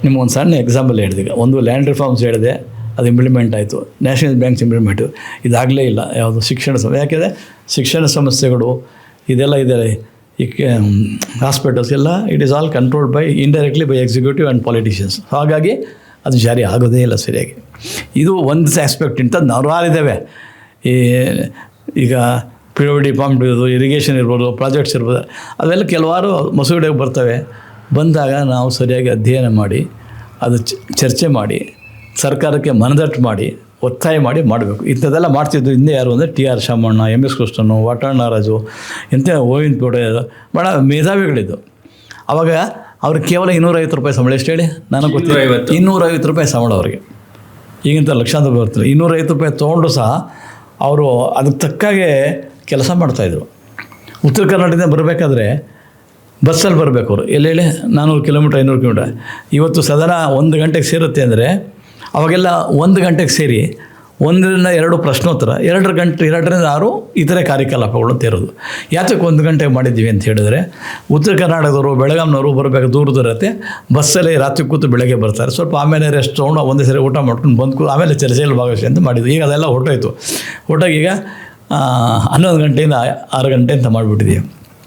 ನಿಮ್ಗೊಂದು ಸಣ್ಣ ಎಕ್ಸಾಂಪಲ್ ಹೇಳಿದೆ. ಈಗ ಒಂದು ಲ್ಯಾಂಡ್ ರಿಫಾರ್ಮ್ಸ್ ಹೇಳಿದೆ, ಅದು ಇಂಪ್ಲಿಮೆಂಟ್ ಆಯಿತು. ನ್ಯಾಷನಲ್ ಬ್ಯಾಂಕ್ಸ್ ಇಂಪ್ಲಿಮೆಂಟು ಇದಾಗಲೇ ಇಲ್ಲ. ಯಾವುದು ಶಿಕ್ಷಣ ಯಾಕೆಂದರೆ ಶಿಕ್ಷಣ ಸಮಸ್ಯೆಗಳು ಇದೆಲ್ಲ ಇದೆ. ಈ ಹಾಸ್ಪಿಟಲ್ಸ್ ಎಲ್ಲ it is all controlled by indirectly by executive and politicians. ಹಾಗಾಗಿ ಅದು ಜಾರಿ ಆಗೋದೇ ಇಲ್ಲ ಸರಿಯಾಗಿ. ಇದು ಒಂದು ಆಸ್ಪೆಕ್ಟ್. ಇಂಥದ್ದು ನೂರಾರಿದ್ದಾವೆ. ಈಗ PWD ಫಾರ್ಮ್ ಇರ್ಬೋದು, ಇರಿಗೇಷನ್ ಇರ್ಬೋದು, ಪ್ರಾಜೆಕ್ಟ್ಸ್ ಇರ್ಬೋದು, ಅವೆಲ್ಲ ಕೆಲವಾರು ಮಸೂದೆಗೆ ಬರ್ತವೆ. ಬಂದಾಗ ನಾವು ಸರಿಯಾಗಿ ಅಧ್ಯಯನ ಮಾಡಿ ಅದು ಚರ್ಚೆ ಮಾಡಿ ಸರ್ಕಾರಕ್ಕೆ ಮನದಟ್ಟು ಮಾಡಿ ಒತ್ತಾಯ ಮಾಡಿ ಮಾಡಬೇಕು. ಇಂಥದ್ದೆಲ್ಲ ಮಾಡ್ತಿದ್ದು ಹಿಂದೆ ಯಾರು ಅಂದರೆ TR ಶಾಮಣ್ಣ, MS ಕೃಷ್ಣನು, ವಾಟಾಳ್ ನಾರಾಜು, ಇಂಥ ಗೋವಿಂದ ಪೇಟ ಭಾಳ ಮೇಧಾವಿಗಳಿದ್ದು. ಆವಾಗ ಅವ್ರಿಗೆ ಕೇವಲ 250 ರೂಪಾಯಿ ಸಂಬಳ. ಎಷ್ಟು ಹೇಳಿ? ನನಗೆ ಗೊತ್ತಿಲ್ಲ. 250 ರೂಪಾಯಿ ಸಂಬಳ ಅವ್ರಿಗೆ. ಈಗಿಂತ ಲಕ್ಷಾಂತರ ಬರ್ತಾರೆ. 250 ರೂಪಾಯಿ ತೊಗೊಂಡ್ರು ಸಹ ಅವರು ಅದಕ್ಕೆ ತಕ್ಕಾಗೆ ಕೆಲಸ ಮಾಡ್ತಾಯಿದ್ರು. ಉತ್ತರ ಕರ್ನಾಟಕದಿಂದ ಬರಬೇಕಾದ್ರೆ ಬಸ್ಸಲ್ಲಿ ಬರಬೇಕು ಅವರು. ಎಲ್ಲೇಳಿ 400 ಕಿಲೋಮೀಟ್ರ್ 500 ಕಿಲೋಮೀಟ್ರ್. ಇವತ್ತು ಸದನ 1 ಗಂಟೆಗೆ ಸೇರುತ್ತೆ ಅಂದರೆ ಅವಾಗೆಲ್ಲ 1 ಗಂಟೆಗೆ ಸೇರಿ 1 ರಿಂದ 2 ಪ್ರಶ್ನೋತ್ತರ, 2 ರಿಂದ 6 ಇತರೆ ಕಾರ್ಯಕಲಾಪಗಳು ಅಂತ ಇರೋದು. ಯಾತಕ್ಕೆ 1 ಗಂಟೆಗೆ ಮಾಡಿದ್ದೀವಿ ಅಂತ ಹೇಳಿದ್ರೆ, ಉತ್ತರ ಕರ್ನಾಟಕದವರು ಬೆಳಗಾಂನವರು ಬರಬೇಕು, ದೂರ ಇರುತ್ತೆ. ಬಸ್ಸಲ್ಲಿ ರಾತ್ರಿ ಕೂತು ಬೆಳಗ್ಗೆ ಬರ್ತಾರೆ. ಸ್ವಲ್ಪ ಆಮೇಲೆ ರೆಸ್ಟ್ ತೊಗೊಂಡು ಒಂದೇ ಸರಿ ಊಟ ಮಾಡ್ಕೊಂಡು ಬಂದು ಆಮೇಲೆ ಚರ್ಚೆಯಲ್ಲಿ ಭಾಗವಹಿಸಿ ಅಂತ ಮಾಡಿದ್ವಿ. ಈಗ ಅದೆಲ್ಲ ಹೊರಟೋಯ್ತು. ಹೊರಟಾಗಿ ಈಗ 11 ಗಂಟೆಯಿಂದ 6 ಗಂಟೆ ಅಂತ ಮಾಡಿಬಿಟ್ಟಿದ್ದೀವಿ.